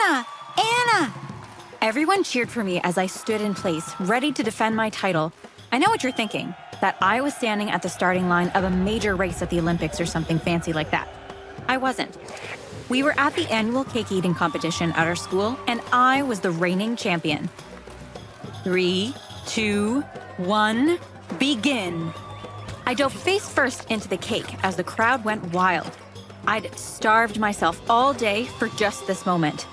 Anna! Anna! Everyone cheered for me as I stood in place, ready to defend my title. I know what you're thinking, that I was standing at the starting line of a major race at the Olympics or something fancy like that. I wasn't. We were at the annual cake eating competition at our school, and I was the reigning champion. 3, 2, 1, begin! I dove face first into the cake as the crowd went wild. I'd starved myself all day for just this moment.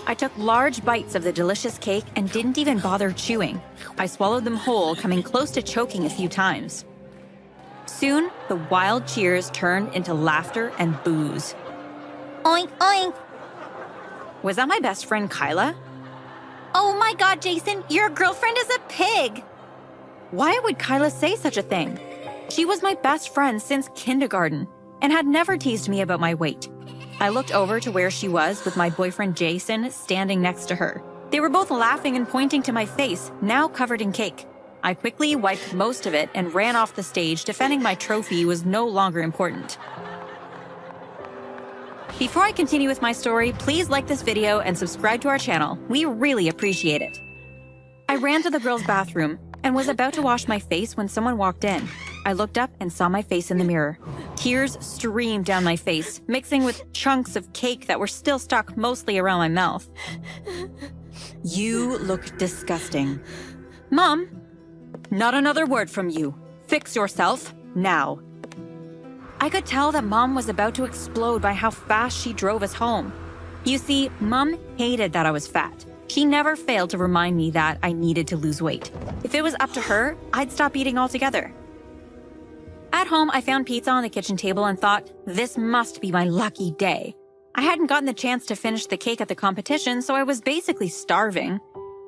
I took large bites of the delicious cake and didn't even bother chewing. I swallowed them whole, coming close to choking a few times. Soon, the wild cheers turned into laughter and boos. Oink, oink. Was that my best friend Kyla? Oh my God, Jason, your girlfriend is a pig. Why would Kyla say such a thing? She was my best friend since kindergarten and had never teased me about my weight. I looked over to where she was with my boyfriend Jason standing next to her. They were both laughing and pointing to my face, now covered in cake. I quickly wiped most of it and ran off the stage, defending my trophy was no longer important. Before I continue with my story, please like this video and subscribe to our channel. We really appreciate it. I ran to the girls' bathroom and was about to wash my face when someone walked in. I looked up and saw my face in the mirror. Tears streamed down my face, mixing with chunks of cake that were still stuck mostly around my mouth. You look disgusting. Mom, not another word from you. Fix yourself, now. I could tell that Mom was about to explode by how fast she drove us home. You see, Mom hated that I was fat. She never failed to remind me that I needed to lose weight. If it was up to her, I'd stop eating altogether. At home, I found pizza on the kitchen table and thought, this must be my lucky day. I hadn't gotten the chance to finish the cake at the competition, so I was basically starving.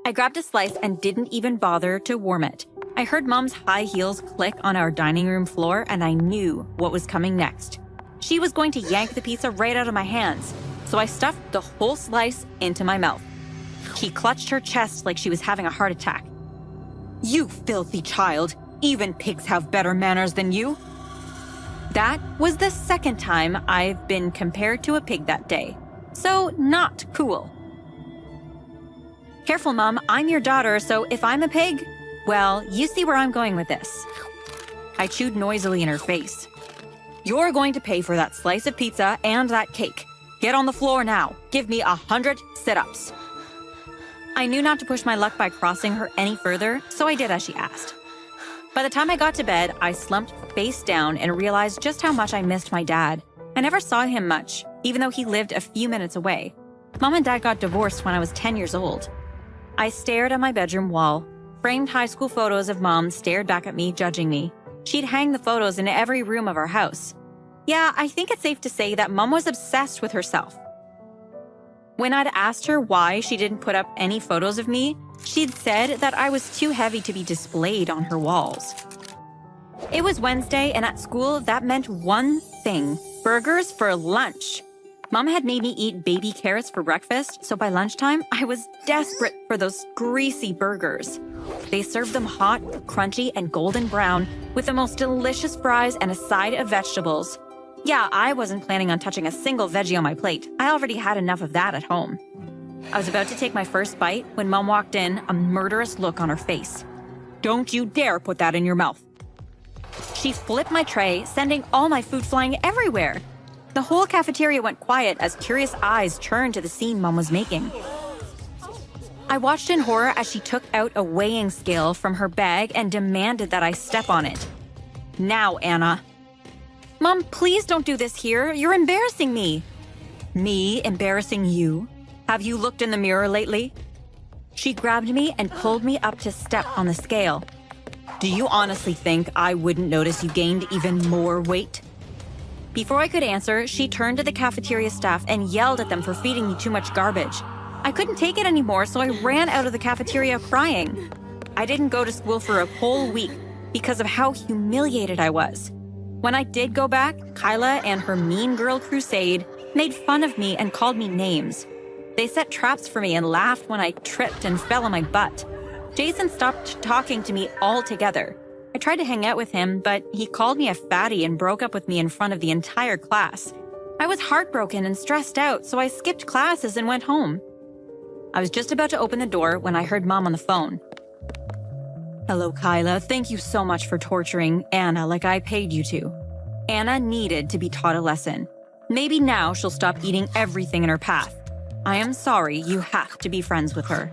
I grabbed a slice and didn't even bother to warm it. I heard Mom's high heels click on our dining room floor, and I knew what was coming next. She was going to yank the pizza right out of my hands, so I stuffed the whole slice into my mouth. She clutched her chest like she was having a heart attack. You filthy child! Even pigs have better manners than you. That was the second time I've been compared to a pig that day. So not cool. Careful, Mom, I'm your daughter, so if I'm a pig, well, you see where I'm going with this. I chewed noisily in her face. You're going to pay for that slice of pizza and that cake. Get on the floor now. Give me 100 sit-ups. I knew not to push my luck by crossing her any further, so I did as she asked. By the time I got to bed, I slumped face down and realized just how much I missed my dad. I never saw him much, even though he lived a few minutes away. Mom and Dad got divorced when I was 10 years old. I stared at my bedroom wall. Framed high school photos of Mom stared back at me, judging me. She'd hang the photos in every room of our house. Yeah, I think it's safe to say that Mom was obsessed with herself. When I'd asked her why she didn't put up any photos of me, she'd said that I was too heavy to be displayed on her walls. It was Wednesday, and at school, that meant one thing: burgers for lunch. Mom had made me eat baby carrots for breakfast, so by lunchtime, I was desperate for those greasy burgers. They served them hot, crunchy, and golden brown with the most delicious fries and a side of vegetables. Yeah, I wasn't planning on touching a single veggie on my plate. I already had enough of that at home. I was about to take my first bite when Mom walked in, a murderous look on her face. Don't you dare put that in your mouth. She flipped my tray, sending all my food flying everywhere. The whole cafeteria went quiet as curious eyes turned to the scene Mom was making. I watched in horror as she took out a weighing scale from her bag and demanded that I step on it. Now, Anna. Mom, please don't do this here. You're embarrassing me. Me embarrassing you? Have you looked in the mirror lately? She grabbed me and pulled me up to step on the scale. Do you honestly think I wouldn't notice you gained even more weight? Before I could answer, she turned to the cafeteria staff and yelled at them for feeding me too much garbage. I couldn't take it anymore, so I ran out of the cafeteria crying. I didn't go to school for a whole week because of how humiliated I was. When I did go back, Kyla and her mean girl crusade made fun of me and called me names. They set traps for me and laughed when I tripped and fell on my butt. Jason stopped talking to me altogether. I tried to hang out with him, but he called me a fatty and broke up with me in front of the entire class. I was heartbroken and stressed out, so I skipped classes and went home. I was just about to open the door when I heard Mom on the phone. "Hello, Kyla. Thank you so much for torturing Anna like I paid you to. Anna needed to be taught a lesson. Maybe now she'll stop eating everything in her path. I am sorry you have to be friends with her."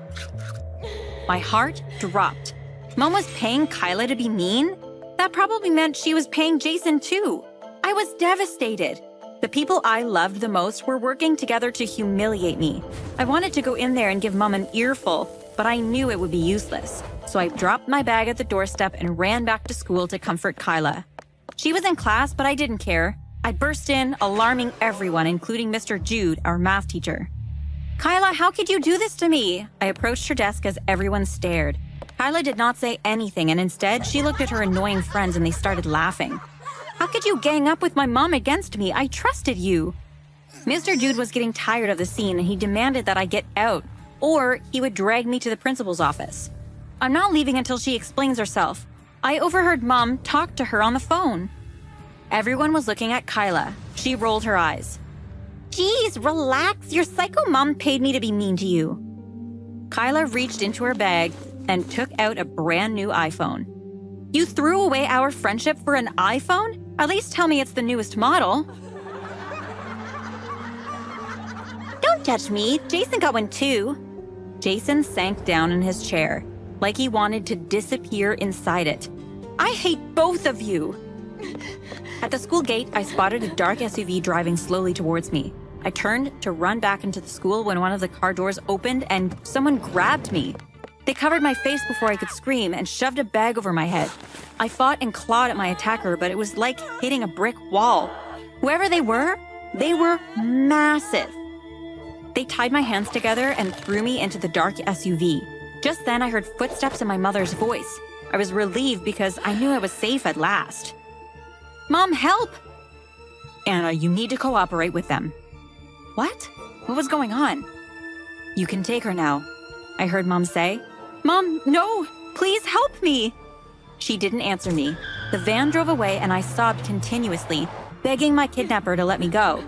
My heart dropped. Mom was paying Kyla to be mean? That probably meant she was paying Jason too. I was devastated. The people I loved the most were working together to humiliate me. I wanted to go in there and give Mom an earful, but I knew it would be useless. So I dropped my bag at the doorstep and ran back to school to comfort Kyla. She was in class, but I didn't care. I burst in, alarming everyone, including Mr. Jude, our math teacher. "Kyla, how could you do this to me?" I approached her desk as everyone stared. Kyla did not say anything, and instead, she looked at her annoying friends and they started laughing. "How could you gang up with my mom against me? I trusted you." Mr. Jude was getting tired of the scene and he demanded that I get out, or he would drag me to the principal's office. "I'm not leaving until she explains herself." I overheard Mom talk to her on the phone. Everyone was looking at Kyla. She rolled her eyes. Geez, relax. Your psycho mom paid me to be mean to you. Kyla reached into her bag and took out a brand new iPhone. "You threw away our friendship for an iPhone? At least tell me it's the newest model." Don't judge me. Jason got one too. Jason sank down in his chair, like he wanted to disappear inside it. "I hate both of you." At the school gate, I spotted a dark SUV driving slowly towards me. I turned to run back into the school when one of the car doors opened and someone grabbed me. They covered my face before I could scream and shoved a bag over my head. I fought and clawed at my attacker, but it was like hitting a brick wall. Whoever they were massive. They tied my hands together and threw me into the dark SUV. Just then, I heard footsteps and my mother's voice. I was relieved because I knew I was safe at last. "Mom, help!" "Anna, you need to cooperate with them." What? What was going on? "You can take her now," I heard Mom say. "Mom, no! Please help me!" She didn't answer me. The van drove away and I sobbed continuously, begging my kidnapper to let me go.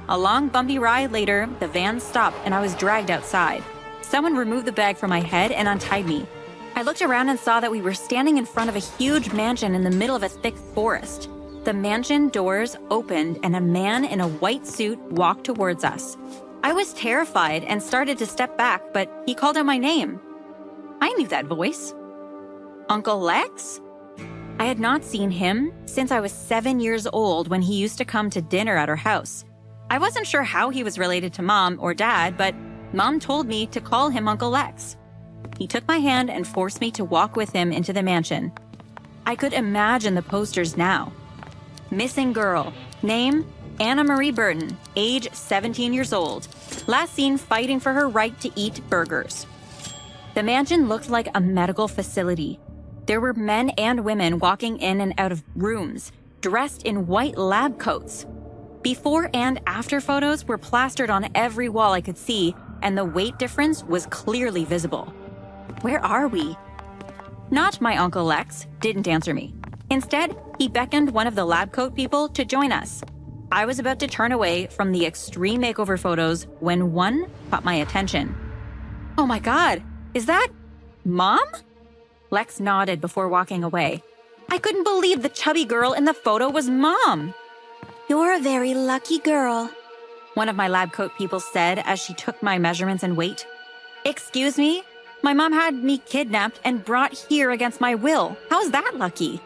A long, bumpy ride later, the van stopped and I was dragged outside. Someone removed the bag from my head and untied me. I looked around and saw that we were standing in front of a huge mansion in the middle of a thick forest. The mansion doors opened and a man in a white suit walked towards us. I was terrified and started to step back, but he called out my name. I knew that voice. Uncle Lex? I had not seen him since I was 7 years old when he used to come to dinner at our house. I wasn't sure how he was related to Mom or Dad, but Mom told me to call him Uncle Lex. He took my hand and forced me to walk with him into the mansion. I could imagine the posters now. Missing girl. Name, Anna Marie Burton. Age 17 years old. Last seen fighting for her right to eat burgers. The mansion looked like a medical facility. There were men and women walking in and out of rooms, dressed in white lab coats. Before and after photos were plastered on every wall I could see, and the weight difference was clearly visible. Where are we? Not my Uncle Lex didn't answer me. Instead, he beckoned one of the lab coat people to join us. I was about to turn away from the extreme makeover photos when one caught my attention. Oh my God, is that Mom? Lex nodded before walking away. I couldn't believe the chubby girl in the photo was Mom. You're a very lucky girl, one of my lab coat people said as she took my measurements and weight. Excuse me? My mom had me kidnapped and brought here against my will. How's that lucky?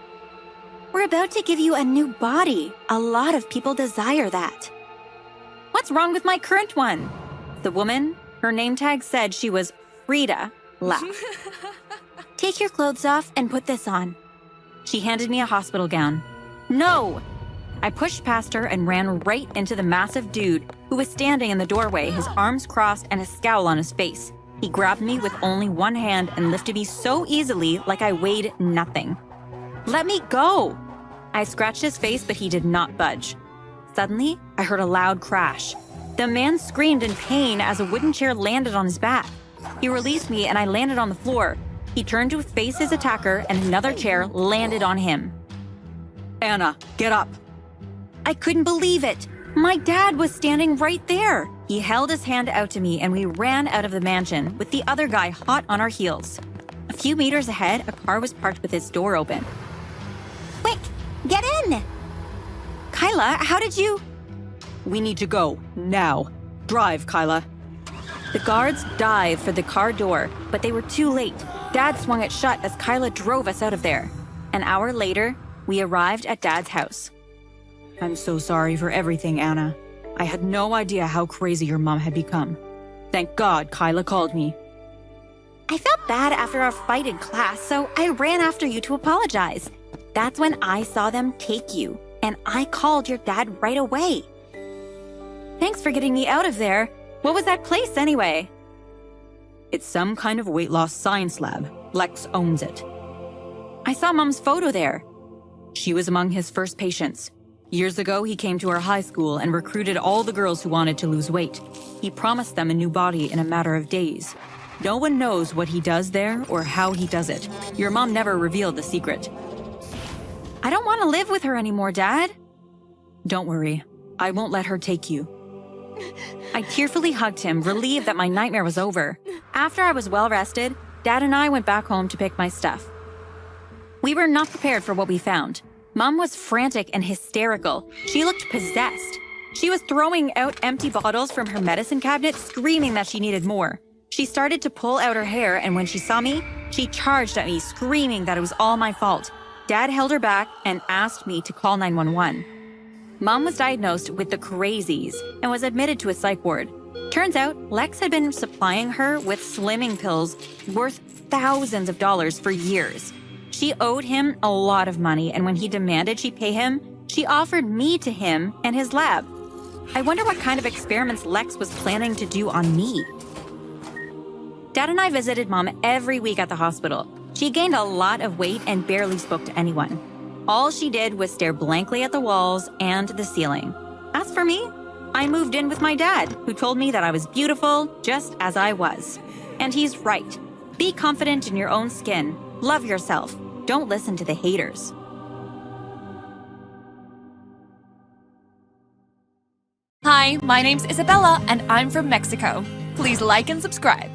We're about to give you a new body. A lot of people desire that. What's wrong with my current one? The woman, her name tag said she was Frida, laughed. Take your clothes off and put this on. She handed me a hospital gown. No! I pushed past her and ran right into the massive dude who was standing in the doorway, his arms crossed and a scowl on his face. He grabbed me with only one hand and lifted me so easily like I weighed nothing. Let me go! I scratched his face, but he did not budge. Suddenly, I heard a loud crash. The man screamed in pain as a wooden chair landed on his back. He released me and I landed on the floor. He turned to face his attacker and another chair landed on him. Anna, get up! I couldn't believe it. My dad was standing right there. He held his hand out to me and we ran out of the mansion with the other guy hot on our heels. A few meters ahead, a car was parked with its door open. Quick, get in! Kyla, how did you... We need to go, now. Drive, Kyla. The guards dived for the car door, but they were too late. Dad swung it shut as Kyla drove us out of there. An hour later, we arrived at Dad's house. I'm so sorry for everything, Anna. I had no idea how crazy your mom had become. Thank God Kyla called me. I felt bad after our fight in class, so I ran after you to apologize. That's when I saw them take you, and I called your dad right away. Thanks for getting me out of there. What was that place anyway? It's some kind of weight loss science lab. Lex owns it. I saw Mom's photo there. She was among his first patients. Years ago, he came to our high school and recruited all the girls who wanted to lose weight. He promised them a new body in a matter of days. No one knows what he does there or how he does it. Your mom never revealed the secret. I don't want to live with her anymore, Dad. Don't worry. I won't let her take you. I tearfully hugged him, relieved that my nightmare was over. After I was well rested, Dad and I went back home to pick my stuff. We were not prepared for what we found. Mom was frantic and hysterical. She looked possessed. She was throwing out empty bottles from her medicine cabinet, screaming that she needed more. She started to pull out her hair, and when she saw me, she charged at me, screaming that it was all my fault. Dad held her back and asked me to call 911. Mom was diagnosed with the crazies and was admitted to a psych ward. Turns out, Lex had been supplying her with slimming pills worth thousands of dollars for years. She owed him a lot of money, and when he demanded she pay him, she offered me to him and his lab. I wonder what kind of experiments Lex was planning to do on me. Dad and I visited Mom every week at the hospital. She gained a lot of weight and barely spoke to anyone. All she did was stare blankly at the walls and the ceiling. As for me, I moved in with my dad, who told me that I was beautiful just as I was. And he's right. Be confident in your own skin. Love yourself. Don't listen to the haters. Hi, my name's Isabella, and I'm from Mexico. Please like and subscribe.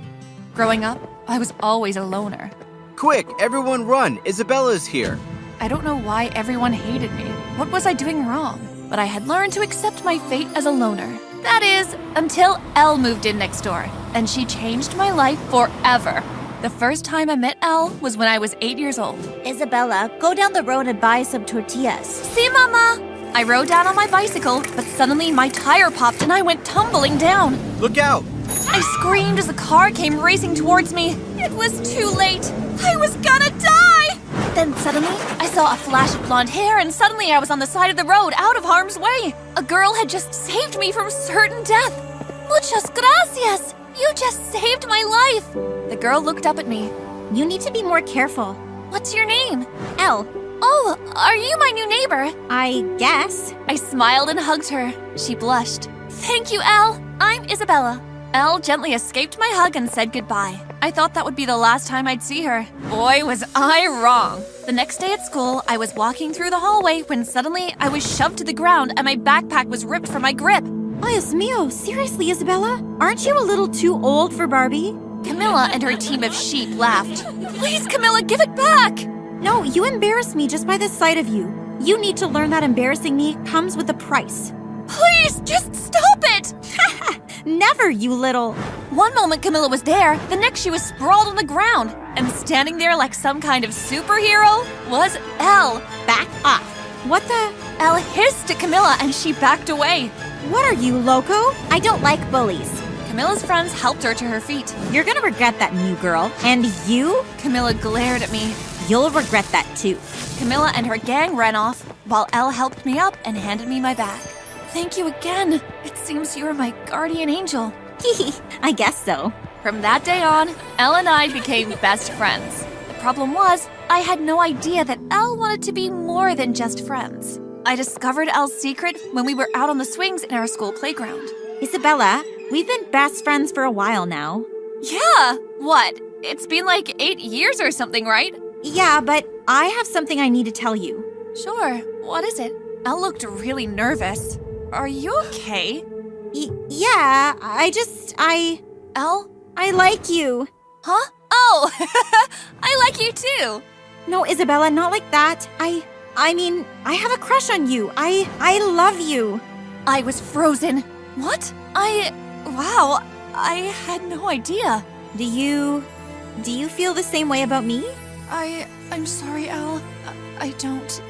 Growing up, I was always a loner. Quick, everyone run! Isabella's here! I don't know why everyone hated me. What was I doing wrong? But I had learned to accept my fate as a loner. That is, until Elle moved in next door, and she changed my life forever. The first time I met Elle was when I was 8 years old. Isabella, go down the road and buy some tortillas. See, Mama? I rode down on my bicycle, but suddenly my tire popped and I went tumbling down. Look out! I screamed as the car came racing towards me. It was too late. I was gonna die! Then suddenly, I saw a flash of blonde hair and suddenly I was on the side of the road, out of harm's way. A girl had just saved me from certain death. Muchas gracias! You just saved my life! The girl looked up at me. You need to be more careful. What's your name? Elle. Oh, are you my new neighbor? I guess. I smiled and hugged her. She blushed. Thank you, Elle. I'm Isabella. Elle gently escaped my hug and said goodbye. I thought that would be the last time I'd see her. Boy, was I wrong. The next day at school, I was walking through the hallway when suddenly I was shoved to the ground and my backpack was ripped from my grip. Dios mío, seriously, Isabella? Aren't you a little too old for Barbie? Camilla and her team of sheep laughed. Please, Camilla, give it back! No, you embarrass me just by the sight of you. You need to learn that embarrassing me comes with a price. Please, just stop it! Never, you little... One moment Camilla was there, the next she was sprawled on the ground. And standing there like some kind of superhero was Elle. Back off. What the... Elle hissed at Camilla and she backed away. What are you, loco? I don't like bullies. Camilla's friends helped her to her feet. You're gonna regret that, new girl. And you? Camilla glared at me. You'll regret that too. Camilla and her gang ran off, while Elle helped me up and handed me my bag. Thank you again. It seems you are my guardian angel. I guess so. From that day on, Elle and I became best friends. The problem was, I had no idea that Elle wanted to be more than just friends. I discovered Elle's secret when we were out on the swings in our school playground. Isabella, we've been best friends for a while now. Yeah, what? It's been like 8 years or something, right? Yeah, but I have something I need to tell you. Sure, what is it? Elle looked really nervous. Are you okay? Yeah, Elle? I like you. Huh? Oh, I like you too. No, Isabella, not like that. I mean, I have a crush on you. I love you. I was frozen. What? Wow, I had no idea. Do you feel the same way about me? I'm sorry, Elle. I don't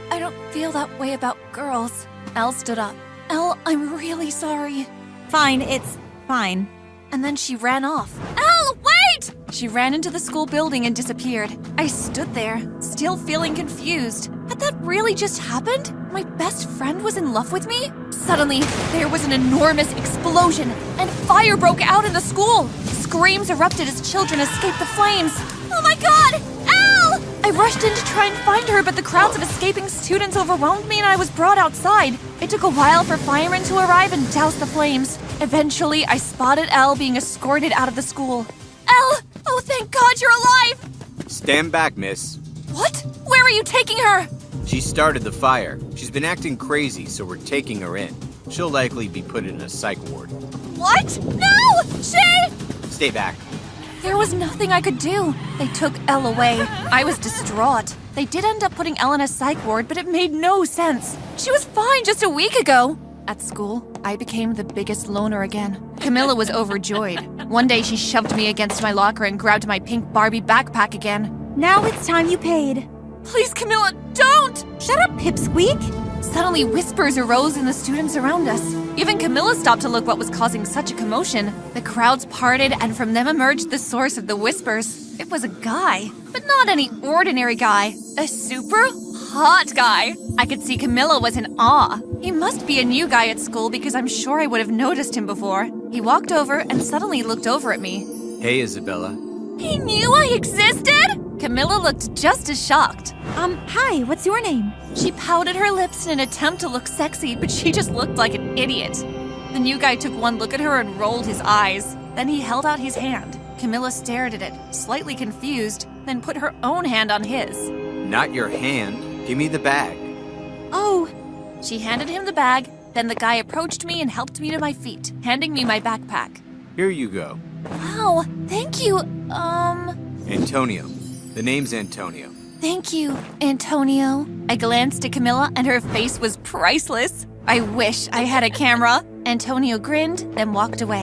feel that way about girls. Elle stood up. Elle, I'm really sorry. Fine, it's fine. And then she ran off. Elle, wait! She ran into the school building and disappeared. I stood there, still feeling confused. Had that really just happened? My best friend was in love with me? Suddenly, there was an enormous explosion, and fire broke out in the school. Screams erupted as children escaped the flames. Oh my god! Elle! I rushed in to try and find her, but the crowds of escaping students overwhelmed me and I was brought outside. It took a while for firemen to arrive and douse the flames. Eventually, I spotted Elle being escorted out of the school. Elle! Oh, thank God you're alive! Stand back, miss. What? Where are you taking her? She started the fire. She's been acting crazy, so we're taking her in. She'll likely be put in a psych ward. What? No! She... Stay back. There was nothing I could do. They took Elle away. I was distraught. They did end up putting Elle in a psych ward, but it made no sense. She was fine just a week ago. At school, I became the biggest loner again. Camilla was overjoyed. One day she shoved me against my locker and grabbed my pink Barbie backpack again. Now it's time you paid. Please, Camilla, don't! Shut up, Pipsqueak. Suddenly, whispers arose in the students around us. Even Camilla stopped to look what was causing such a commotion. The crowds parted, and from them emerged the source of the whispers. It was a guy, but not any ordinary guy. A super hot guy. I could see Camilla was in awe. He must be a new guy at school because I'm sure I would have noticed him before. He walked over and suddenly looked over at me. Hey, Isabella. He knew I existed? Camilla looked just as shocked. Hi, what's your name? She pouted her lips in an attempt to look sexy, but she just looked like an idiot. The new guy took one look at her and rolled his eyes. Then he held out his hand. Camilla stared at it, slightly confused, then put her own hand on his. Not your hand. Give me the bag. Oh. She handed him the bag, then the guy approached me and helped me to my feet, handing me my backpack. Here you go. Wow, thank you, Antonio. The name's Antonio. Thank you, Antonio. I glanced at Camilla and her face was priceless. I wish I had a camera. Antonio grinned, then walked away.